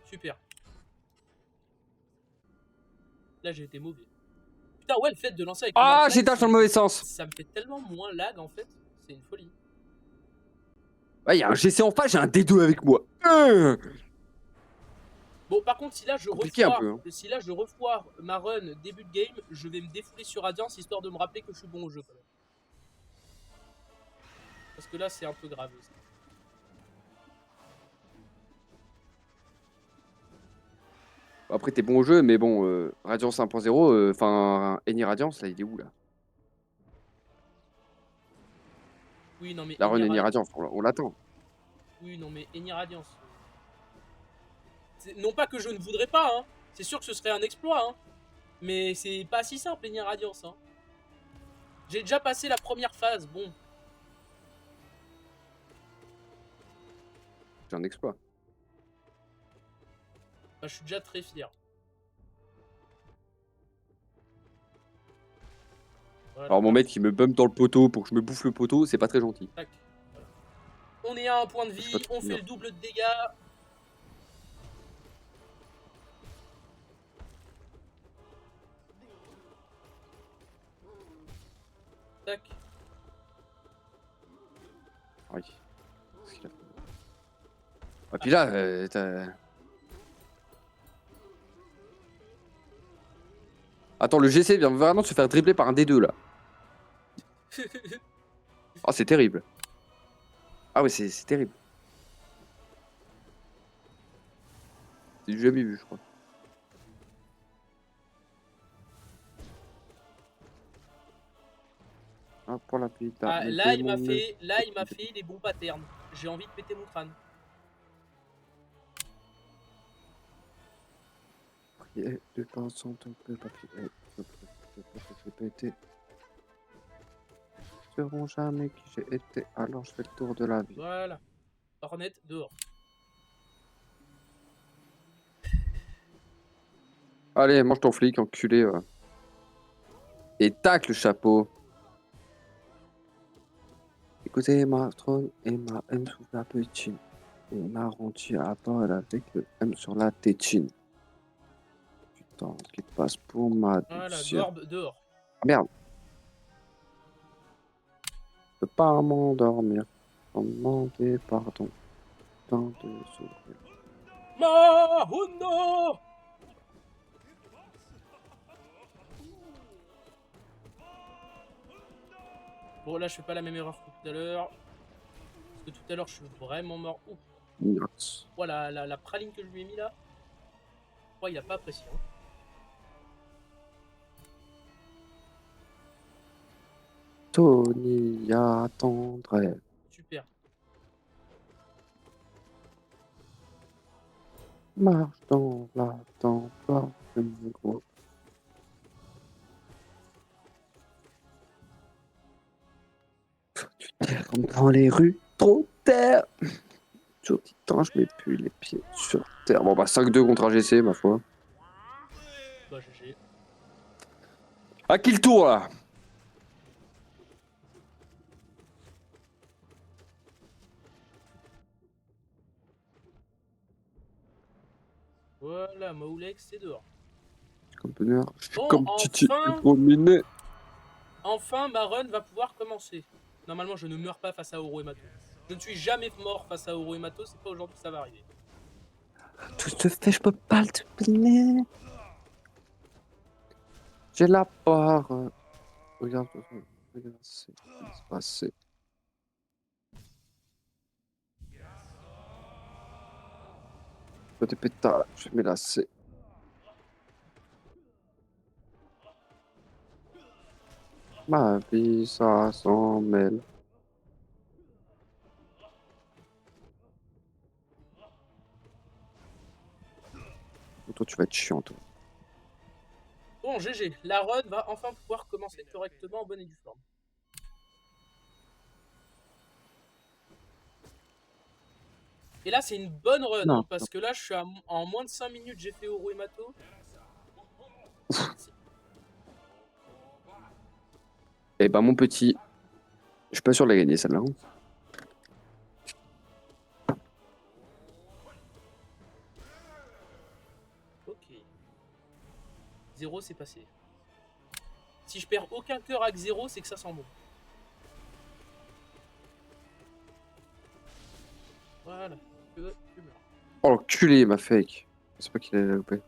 Super. Là, j'ai été mauvais. Putain, ouais, le fait de lancer avec Ah, Command j'ai Fly, dash dans le mauvais sens. ça me fait tellement moins lag en fait. C'est une folie. Ouais, il y a un GC en face, j'ai un D2 avec moi. Bon, par contre, si là je Compliqué un refoire, peu. Hein. si là je refoire ma run début de game, je vais me défouler sur Radiance histoire de me rappeler que je suis bon au jeu quand même. Parce que là, c'est un peu grave aussi. Après, t'es bon au jeu, mais bon, Radiance 1.0, enfin, Eni Radiance, là, il est où, là? Oui, non, mais La run Eni Eni Radiance, on l'attend. Oui, non, mais Eni Radiance. Non pas que je ne voudrais pas, hein. C'est sûr que ce serait un exploit, hein. Mais c'est pas si simple, Eni Radiance, hein. J'ai déjà passé la première phase, bon. C'est un exploit. Bah, je suis déjà très fier. Voilà, Alors, mon mec, il me bump dans le poteau pour que je me bouffe le poteau, c'est pas très gentil. tac. Voilà. On est à un point de Je sais pas vie, trop on fait dire. le double de dégâts. Tac. Oui. Et puis là, t'as... Attends, le GC vient vraiment de se faire dribbler par un D2, là. Oh, c'est terrible. Ah ouais, c'est terrible. C'est du jamais vu, je crois. Ah, pour la pita, Ah, là, il m'a fait les bons patterns. J'ai envie de péter mon crâne. De temps en temps, que papier péter. Seront jamais qui j'ai été, alors je fais le tour de la vie. Voilà. Hornet dehors. Allez, mange ton flic, enculé. Et tac, le chapeau. Écoutez, ma trône et ma M sous la pétine. Et on arrondit à bord avec le M sur la tétine. Putain, qui passe pour ma Voilà, doucière. Gorbe dehors. Ah, merde. Je peux pas m'endormir sans demander pardon. Tant de sourire. Mahuno! Bon, là, je fais pas la même erreur que tout à l'heure. Parce que tout à l'heure, je suis vraiment mort. Ouf. Ignox. Voilà, la praline que je lui ai mis là. Je crois qu'il a pas apprécié. Hein. Tony attendrait. Super. Marche dans la tempête, gros. Tu terre comme dans les rues, trop terre. Sur titan, je mets plus les pieds sur terre. Bon bah 5-2 contre un GC, ma foi. Bah, GG. À qui le tour là? Voilà, Maoulex, c'est dehors. Comme bonheur, je suis Bon, comme Titi, enfin, dominé. enfin, ma run va pouvoir commencer. Normalement, je ne meurs pas face à Oro et Mato. Je ne suis jamais mort face à Oro et Mato, c'est pas aujourd'hui que ça va arriver. Tout se fait, je peux pas le terminer. J'ai la part. Regarde, c'est passé. Toi, t'es pétard, je vais me lasser. Ma vie, ça s'en mêle. Toi, tu vas être chiant, toi. Bon, GG, la run va enfin pouvoir commencer correctement en bonne et due forme. Et là, c'est une bonne run, hein, parce que là, je suis en moins de 5 minutes, j'ai fait Oro et Mato. Eh ben, mon petit, je suis pas sûr de la gagner, celle-là. 0, c'est passé. Si je perds aucun cœur avec 0, c'est que ça sent bon. Voilà. Tu meurs. Oh, l'enculé, ma fake. Je sais pas qu'il allait la louper.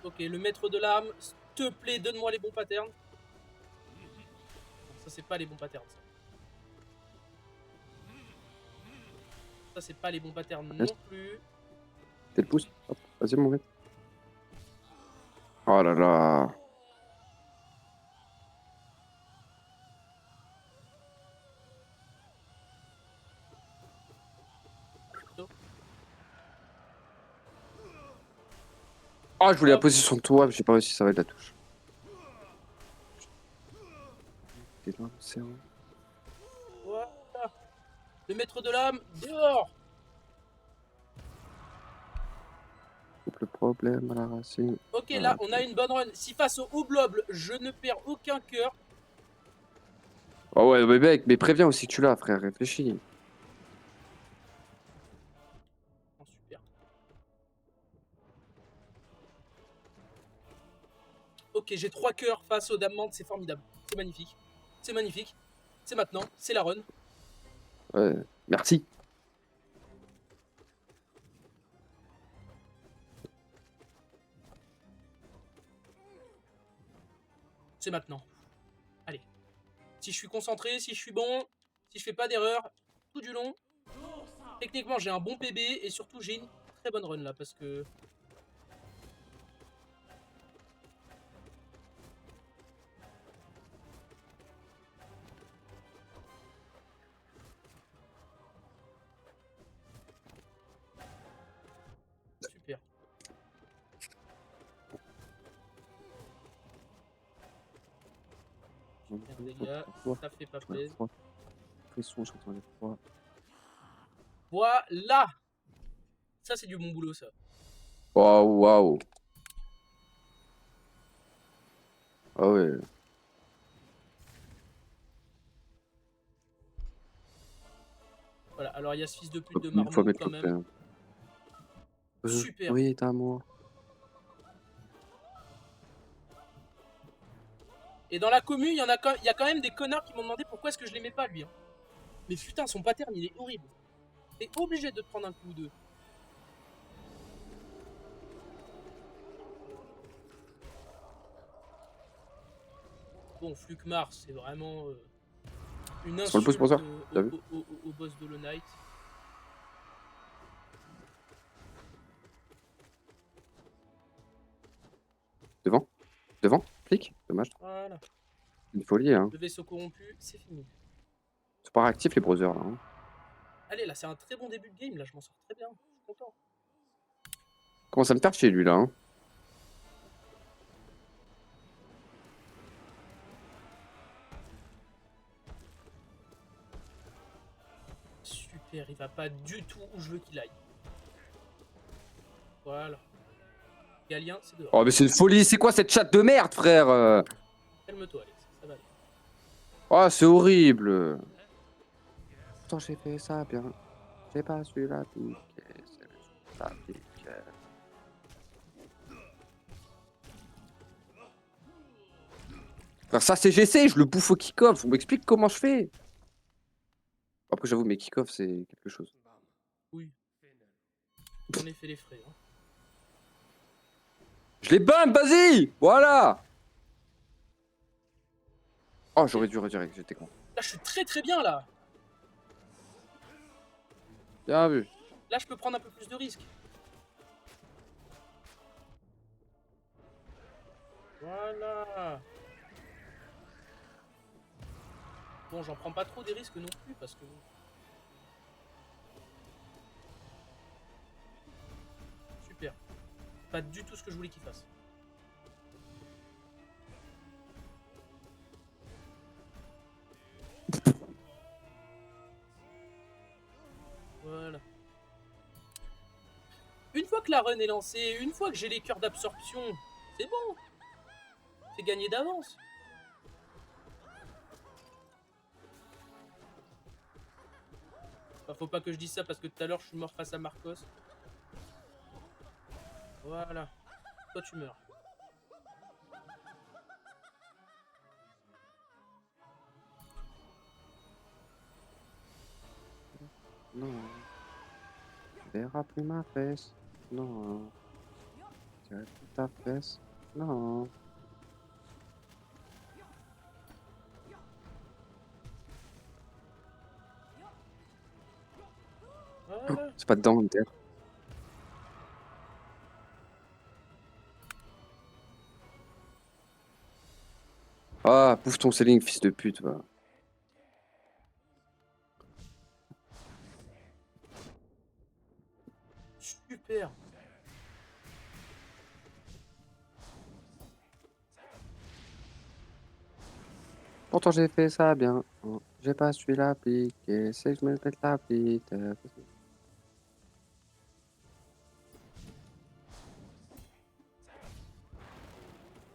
Ok, le maître de l'arme, s'il te plaît, donne-moi les bons patterns. Ça, c'est pas les bons patterns, ça. Ça, c'est pas les bons patterns non plus. T'es le pouce. Hop, vas-y, mon gars. Oh là là. Oh, je voulais la poser sur ton toit, mais j'ai pas réussi, ça va être la touche. T'es loin, c'est où? Voilà. Le maître de l'âme, dehors. Le problème à la racine. Ok, Voilà. là, on a une bonne run. Si face au Hobloble, je ne perds aucun cœur. Oh ouais, mais mec, mais préviens aussi que tu l'as, frère, réfléchis. Oh, super. Ok, j'ai 3 cœurs face aux Dames, c'est formidable. C'est magnifique. C'est magnifique. C'est maintenant, c'est la run. Ouais, merci. C'est maintenant. Allez. Si je suis concentré, si je suis bon, si je fais pas d'erreur, tout du long. Techniquement, j'ai un bon PB et surtout, j'ai une très bonne run là parce que... Super. Super dégâts, ça fait pas plaisir. Voilà. Ça, c'est du bon boulot, ça. Waouh, waouh. Ah ouais. Voilà, alors il y a ce fils de pute de Une fois marmot mettre quand le même. pain. Super. Oui, t'as moi. Et dans la commu, il y a quand même des connards qui m'ont demandé pourquoi est-ce que je l'aimais pas, lui. Hein. Mais putain, son pattern, il est horrible. T'es obligé de te prendre un coup ou deux. Bon, Flukmar, c'est vraiment une Sur le pouce pour insulte ça, au boss d'Hollow Knight. Devant. Devant. Flic. Dommage. Voilà. Une folie, hein. Le vaisseau corrompu, c'est fini. C'est pas réactif, les browsers, là. Hein. Allez, là, c'est un très bon début de game. Là, je m'en sors très bien. Je suis content. Commence à me faire chez lui, là. Hein. Super, il va pas du tout où je veux qu'il aille. Voilà. Galien, c'est dehors. Oh, mais c'est une folie. C'est quoi cette chatte de merde, frère? Calme-toi, Alex. Ça va aller. Oh, c'est horrible. Pourtant, j'ai fait ça bien. J'ai pas su la pique. C'est la pique. Frère, ça, c'est GC. Je le bouffe au kick-off. On m'explique comment je fais. Après, j'avoue, mes kick-off, c'est quelque chose. Oui. J'en ai fait les frais. Hein. Je les bump, vas-y. Voilà. Oh, j'aurais dû redirecte, j'étais con. Là, je suis très très bien, là. Bien vu. Là, je peux prendre un peu plus de risques. Voilà. Bon, j'en prends pas trop des risques non plus, parce que... Super. Pas du tout ce que je voulais qu'il fasse. Voilà. Une fois que la run est lancée, une fois que j'ai les cœurs d'absorption, c'est bon. C'est gagné d'avance. Bah, faut pas que je dise ça parce que tout à l'heure je suis mort face à Marcos. Voilà. Toi, tu meurs. Non. Tu verras plus ma fesse. Non. Tu verras plus ta fesse. Non. Voilà. C'est pas dedans, Hunter. Ah, bouffe ton ceiling, fils de pute, va. Super. Pourtant, j'ai fait ça bien. Oh, j'ai pas su l'appliquer. C'est que je me pète la bite.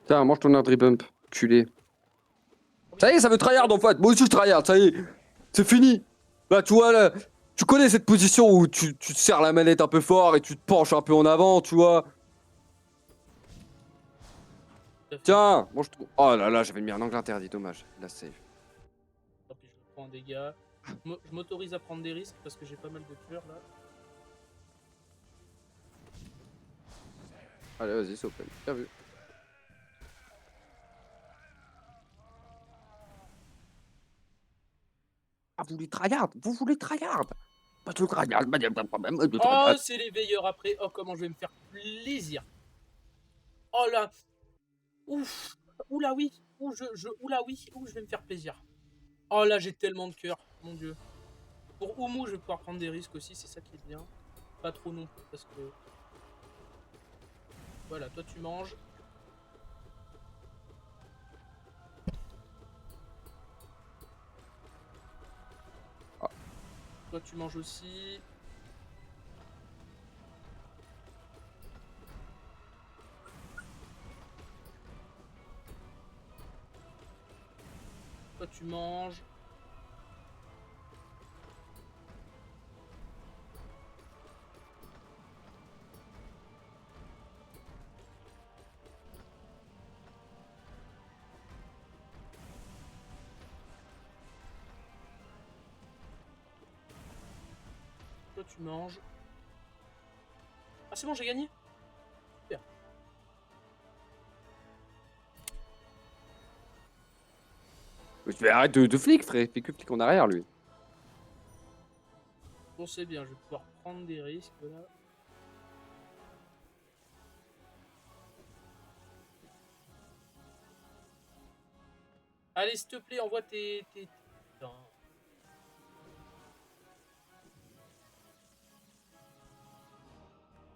Tiens, mange ton Ardry Bump, culé. Ça y est, ça veut tryhard en fait. Moi aussi, je tryhard, ça y est. C'est fini. Là, tu vois, là, tu connais cette position où tu te serres la manette un peu fort et tu te penches un peu en avant, tu vois. Tout à fait. Tiens, mange ton. Oh là là, j'avais mis un angle interdit, dommage. La save. Tant pis, je prends un dégât. Je m'autorise à prendre des risques parce que j'ai pas mal de cœur là. Allez, vas-y, c'est open. Bien vu. Ah, vous voulez tryhard. Vous voulez tryhard. Pas de tryhard, pas de problème. De Oh, tryhard. c'est les veilleurs après. Oh, comment je vais me faire plaisir. Oh là. Ouf. Oula oui. Oula oui. Ouh, je vais me faire plaisir. Oh là, j'ai tellement de cœur. Mon dieu. Pour Oumu, je vais pouvoir prendre des risques aussi. C'est ça qui est bien. Pas trop non plus parce que... Voilà, toi tu manges. Toi tu manges aussi. Toi tu manges. Toi tu manges. Ah c'est bon, j'ai gagné. Super. Mais arrête de flic, frère. Il fait que flic en arrière, lui. Bon c'est bien, je vais pouvoir prendre des risques là. Allez s'il te plaît, envoie tes... Putain.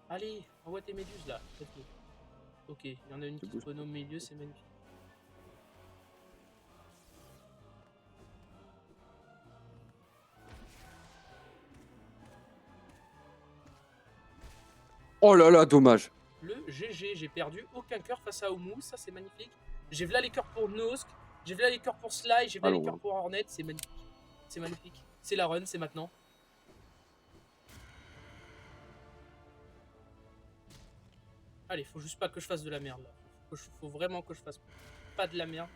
Allez, envoie tes méduses là. Ok, il y en a une qui spawn au milieu, c'est magnifique. Oh là là, dommage. Le GG, j'ai perdu aucun cœur face à Oumu, ça c'est magnifique. J'ai v'là les cœurs pour Nosk, j'ai v'là les cœurs pour Sly, j'ai v'là les Allons, cœurs hein. pour Hornet, c'est magnifique. C'est magnifique. C'est la run, c'est maintenant. Allez, faut juste pas que je fasse de la merde là. Faut vraiment que je fasse pas de la merde.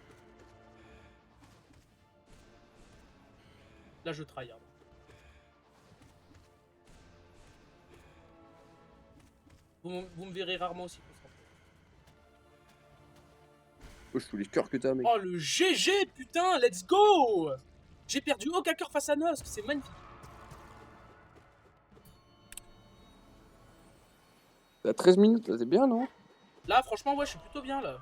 Là je tryhard. Vous me verrez rarement aussi concentré. Oh, je tous les cœurs que t'as, mec. Oh le GG putain, let's go. J'ai perdu aucun cœur face à Nosk, c'est magnifique. T'as 13 minutes, là, c'est bien, non? Là franchement ouais, je suis plutôt bien là.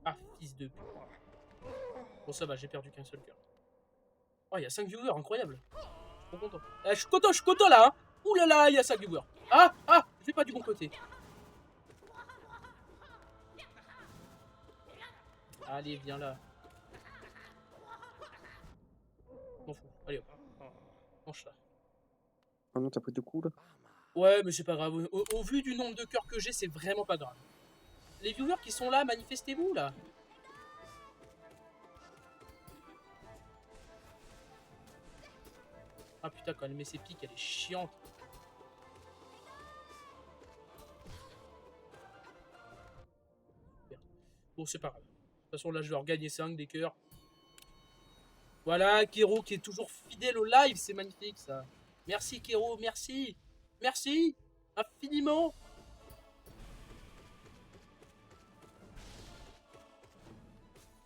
Ah fils de pute. Bon ça va, j'ai perdu qu'un seul cœur. Oh il y a 5 viewers, incroyable. Je suis trop content. Je suis content là hein. Ouh là là, il y a 5 viewers. Ah, je vais pas du bon côté. Allez, viens là. M'en fous. Allez hop. Mange ça. Ah non, t'as pris 2 coups là. Ouais, mais c'est pas grave. Au vu du nombre de cœurs que j'ai, c'est vraiment pas grave. Les viewers qui sont là, manifestez-vous là. Ah putain, quand elle met ses piques, elle est chiante. Bon, c'est pas grave. De toute façon, là, je vais en gagner 5 des cœurs. Voilà, Kero qui est toujours fidèle au live, c'est magnifique ça. Merci Kero, merci. Merci, infiniment.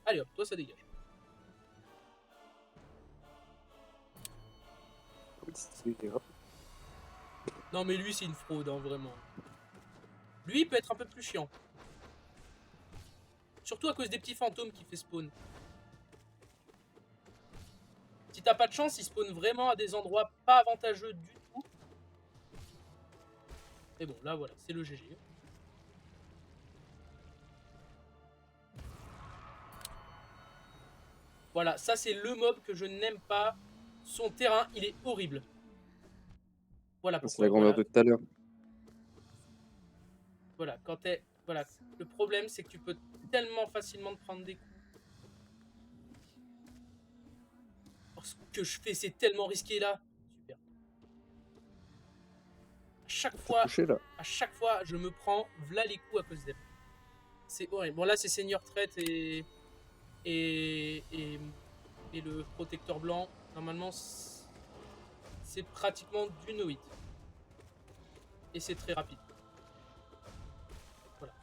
Allez hop, toi ça dégage. Non mais lui c'est une fraude, hein, vraiment. Lui il peut être un peu plus chiant. Surtout à cause des petits fantômes qui fait spawn. Si t'as pas de chance, il spawn vraiment à des endroits pas avantageux du tout. Mais bon, là voilà, c'est le GG. Voilà, ça c'est le mob que je n'aime pas. Son terrain, il est horrible. Voilà pourquoi. C'est la grand-mère de tout à l'heure. Voilà, quand t'es... Voilà, le problème c'est que tu peux tellement facilement te prendre des coups. Oh, ce que je fais, c'est tellement risqué là. Super. Touché là. À chaque fois, je me prends v'là les coups à cause d'elle. C'est horrible. Bon là, c'est Seigneur Traite et le protecteur blanc. Normalement, c'est pratiquement du no hit. Et c'est très rapide. Voilà.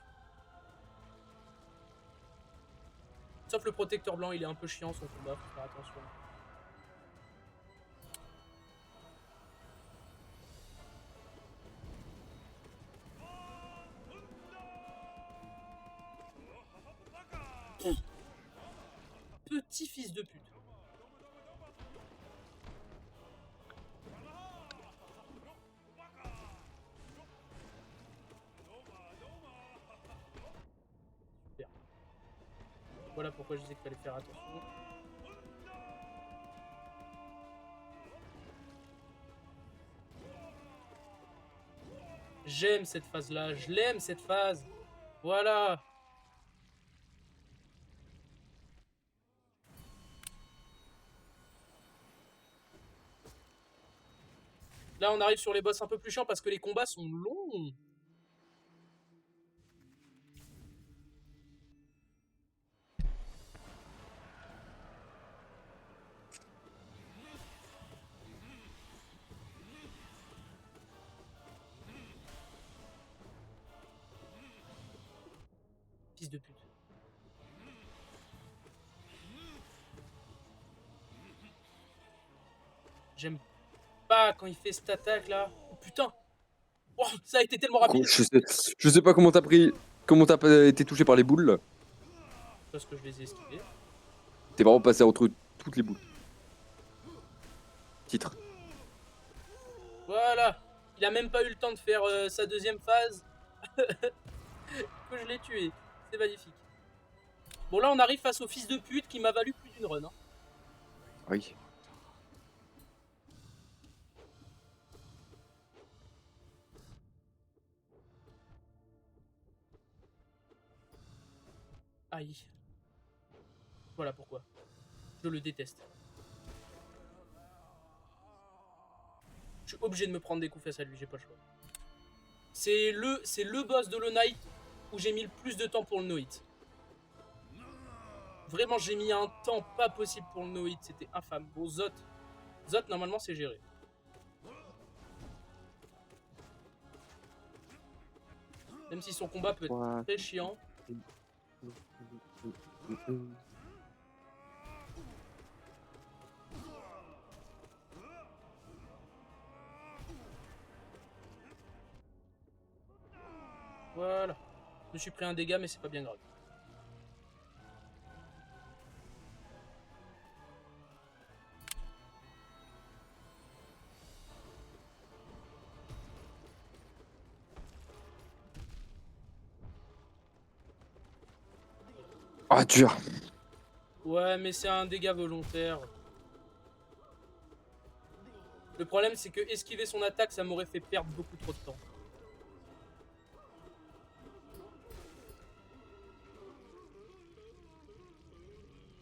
Sauf le protecteur blanc, il est un peu chiant son combat, faut faire attention. Petit fils de pute. Super. Voilà pourquoi je disais qu'il fallait faire attention. J'aime cette phase-là, je l'aime cette phase. Voilà. Là, on arrive sur les boss un peu plus chiants parce que les combats sont longs. Fils de pute. J'aime pas quand il fait cette attaque là. Oh putain. Oh, ça a été tellement rapide. Je sais pas comment t'as pris. Comment t'as été touché par les boules là. Parce que je les ai esquivés. T'es vraiment passé entre toutes les boules. Titre. Voilà. Il a même pas eu le temps de faire sa deuxième phase. Que je l'ai tué. C'est magnifique. Bon là on arrive face au fils de pute qui m'a valu plus d'une run. Hein. Oui. Aïe. Voilà pourquoi. Je le déteste. Je suis obligé de me prendre des coups face à lui, j'ai pas le choix. C'est le boss de Hollow Knight où j'ai mis le plus de temps pour le no-hit. Vraiment, j'ai mis un temps pas possible pour le no-hit, c'était infâme. Bon, Zot, normalement, c'est géré. Même si son combat peut être très chiant. Voilà. Je me suis pris un dégât, mais c'est pas bien grave. Ah, dur. Ouais, mais c'est un dégât volontaire. Le problème, c'est que esquiver son attaque, ça m'aurait fait perdre beaucoup trop de temps.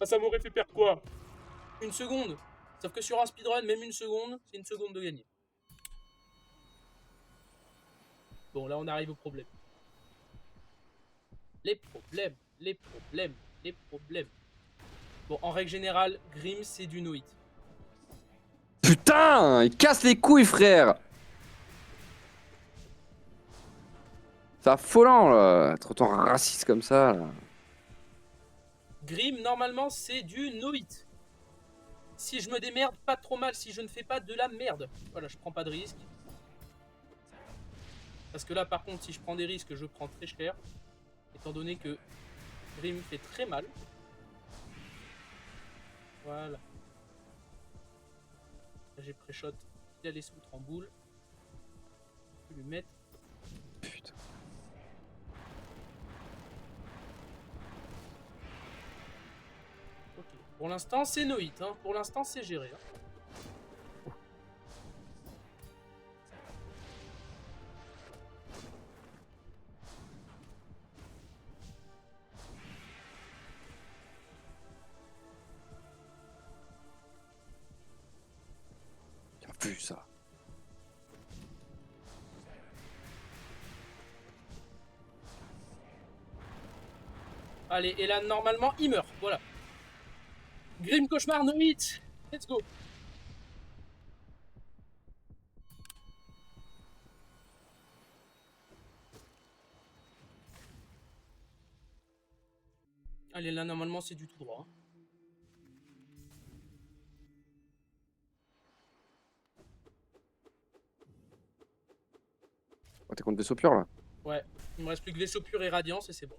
Ah, ça m'aurait fait perdre quoi? Une seconde. Sauf que sur un speedrun, même une seconde, c'est une seconde de gagner. Bon, là, on arrive au problème. Les problèmes, les problèmes, les problèmes. Bon, en règle générale, Grim, c'est du no-hit. Putain, il casse les couilles, frère. C'est affolant, là. Être autant raciste comme ça, là. Grim, normalement, c'est du no-hit. Si je me démerde, pas trop mal. Si je ne fais pas de la merde. Voilà, je prends pas de risque. Parce que là, par contre, si je prends des risques, je prends très cher. Étant donné que Grim fait très mal. Voilà. Là, j'ai pré-shot. Il a les outres en boule. Je vais lui mettre. Putain. Ok. Pour l'instant, c'est no hit. Hein. Pour l'instant, c'est géré. Hein. T'as vu ça? Allez, et là, normalement, il meurt. Voilà. Grim Cauchemar, no hit. Let's go. Allez, là, normalement, c'est du tout droit. Oh, t'es contre vaisseau pur, là? Ouais. Il me reste plus que vaisseau pur et radiance et c'est bon.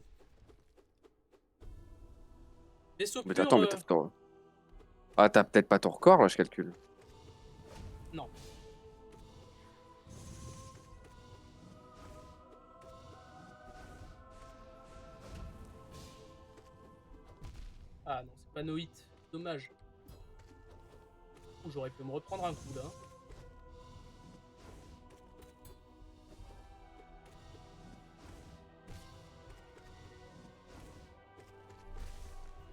Vaisseau Mais pur... attends, mais t'as... Ah, t'as peut-être pas ton record, là, je calcule. Non. Ah non, c'est pas no hit. Dommage. J'aurais pu me reprendre un coup, là.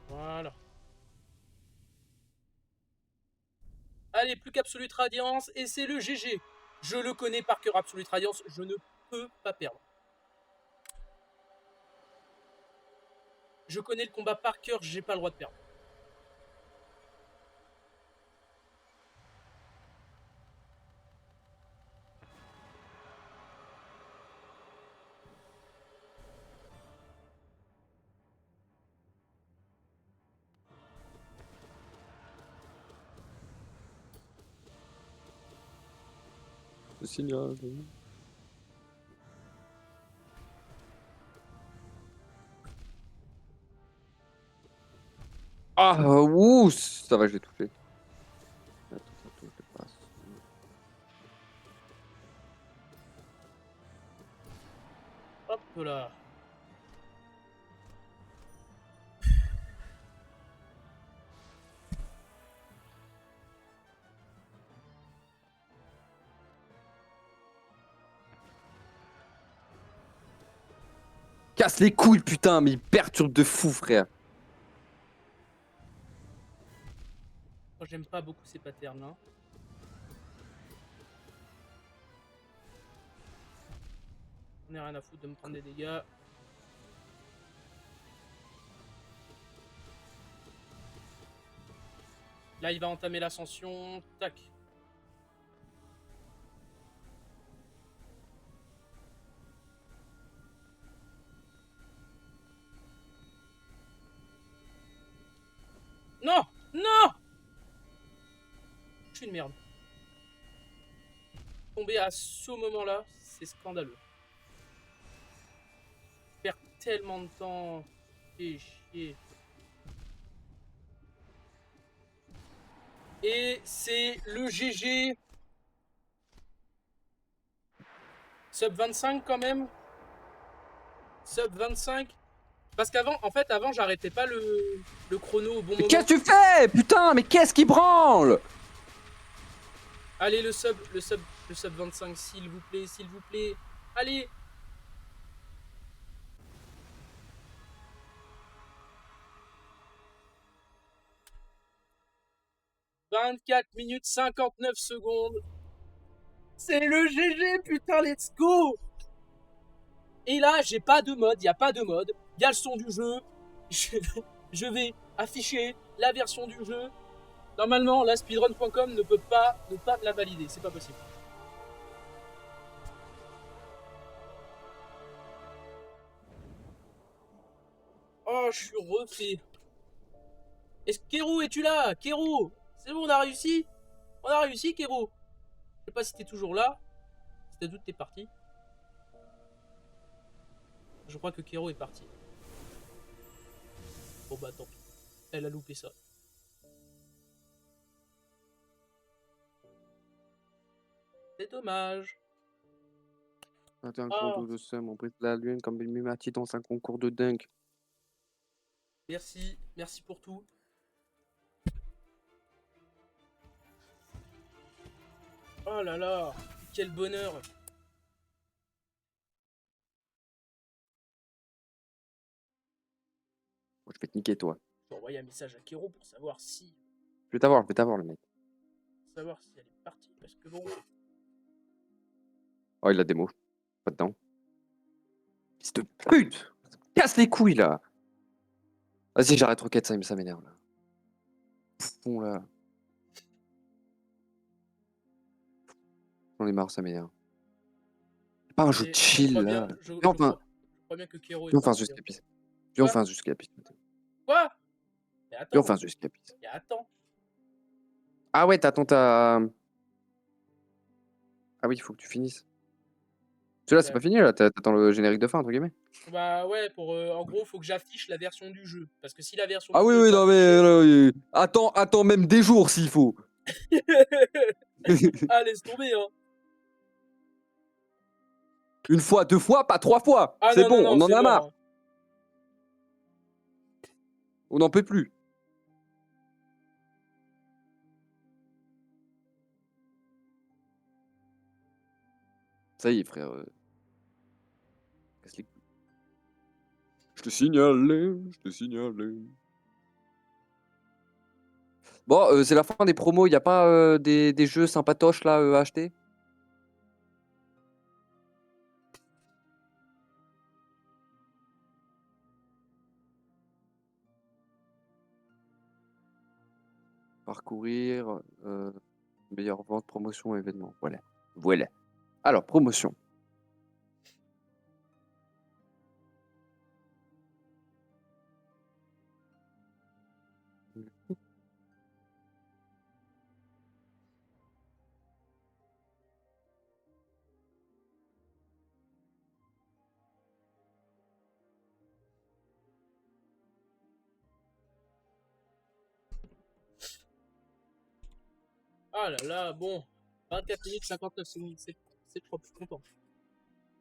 Voilà. Allez, plus qu'Absolute Radiance, et c'est le GG. Je le connais par cœur, Absolute Radiance, je ne peux pas perdre. Je connais le combat par cœur, j'ai pas le droit de perdre. Le signal. Ah, ouh, ça va, je l'ai tout fait. Attends, je le passe. Hop là. Casse les couilles, putain, mais il perturbe de fou, frère. Moi, j'aime pas beaucoup ces patterns, hein. On n'a rien à foutre de me prendre des dégâts. Là, il va entamer l'ascension. Tac. Non! Non! Je suis une merde. Tomber à ce moment-là, c'est scandaleux. Je perds tellement de temps. Et chier. Et c'est le GG. Sub 25 quand même. Sub 25. Parce qu'avant, en fait, avant, j'arrêtais pas le chrono au bon Mais moment. qu'est-ce que tu fais? Putain, mais qu'est-ce qui branle? Allez, le sub 25, s'il vous plaît, s'il vous plaît. Allez. « 24 minutes 59 secondes. C'est le GG, putain, let's go. Et là, j'ai pas de mode, il y a pas de mode. Il y a le son du jeu. Je vais afficher la version du jeu. Normalement, la speedrun.com ne peut pas ne pas la valider, c'est pas possible. Oh, je suis refait. Est-ce que Kero, es-tu là? Kero, c'est bon, on a réussi? On a réussi, Kero. Je sais pas si t'es toujours là. Si t'as doute, t'es parti. Je crois que Kero est parti. Bon bah tant pis. Elle a loupé ça. C'est dommage. C'était un Oh, concours de seum, on brise la lune comme une Mimati dans un concours de dingue. merci, merci pour tout. Oh là là, quel bonheur. Je vais te niquer, toi. Je vais envoyer un message à Kero pour savoir si Je vais t'avoir, le mec. elle est partie. Parce que bon. Oh, il a des mots. Pas dedans. Fils de pute! Casse les couilles, là! Vas-y, j'arrête Rocket, ça m'énerve, là. Bon, là. J'en ai marre, ça m'énerve. C'est pas un jeu de chill, là. Je Viens, enfin, crois bien que Kero est viens, enfin, parti. jusqu'à piste. Viens, enfin, jusqu'à piste. Quoi? Mais Viens, attends, enfin, jusqu'à piste. mais attends. Ah ouais, t'attends ta... Ah oui, il faut que tu finisses. Celui-là, c'est pas fini, là. T'attends le générique de fin, entre guillemets. Bah ouais, en gros, faut que j'affiche la version du jeu. Parce que si la version Ah du oui, jeu oui, est pas non, mais... attends même des jours, s'il faut. Ah, laisse tomber, hein. Une fois, 2 fois, pas 3 fois. Ah C'est non, bon, non, on en c'est a mort, marre. hein. On n'en peut plus. Ça y est, frère. Casse les couilles. Je te signale. Bon, c'est la fin des promos. Y a pas des jeux sympatoches là à acheter? Parcourir, meilleure vente, promotion, événement. Voilà. Alors, promotion. Ah là là, bon. 24 minutes 59 secondes, c'est propre, je suis content.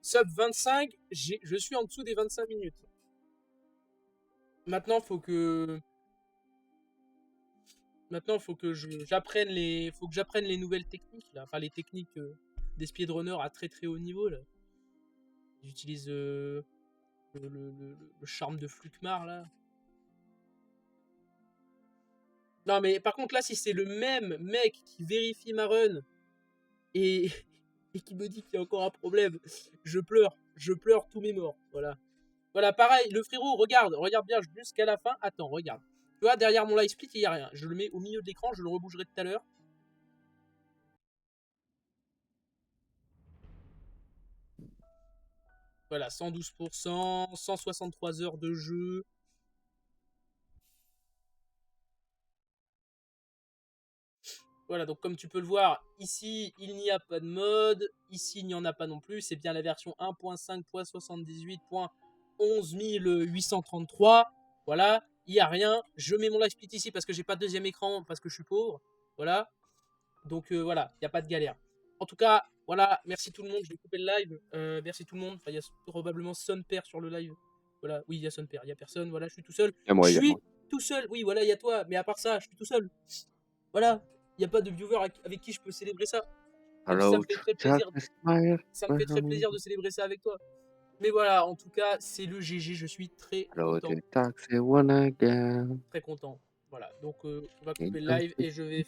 Sub 25, je suis en dessous des 25 minutes. Maintenant, faut que j'apprenne les nouvelles techniques là, enfin les techniques des speedrunners à très très haut niveau là. J'utilise le charme de Flukmar là. Non mais par contre là, si c'est le même mec qui vérifie ma run et et qui me dit qu'il y a encore un problème, je pleure tous mes morts. Voilà, pareil, le frérot, regarde bien jusqu'à la fin. Attends, regarde. Tu vois, derrière mon live split, il n'y a rien. Je le mets au milieu de l'écran, je le rebougerai tout à l'heure. Voilà, 112%, 163 heures de jeu. Voilà, donc comme tu peux le voir, ici, il n'y a pas de mode. Ici, il n'y en a pas non plus. C'est bien la version 1.5.78.11833. Voilà, il n'y a rien. Je mets mon live split ici parce que j'ai pas de deuxième écran, parce que je suis pauvre. Voilà. Donc voilà, il n'y a pas de galère. En tout cas, voilà, merci tout le monde. Je vais couper le live. Merci tout le monde. Enfin, il y a probablement Son Père sur le live. Voilà, oui, il y a Son Père. Il n'y a personne. Voilà, je suis tout seul. Et moi Je également. suis tout seul. Oui, voilà, il y a toi. Mais à part ça, je suis tout seul. Voilà. il n'y a pas de viewer avec qui je peux célébrer ça. Même si Hello, ça me fait très plaisir. smile. Ça me fait très plaisir de célébrer ça avec toi. Mais voilà, en tout cas, c'est le GG. Je suis très Hello, content. taxi one again. Très content. Voilà, donc on va couper le live et je vais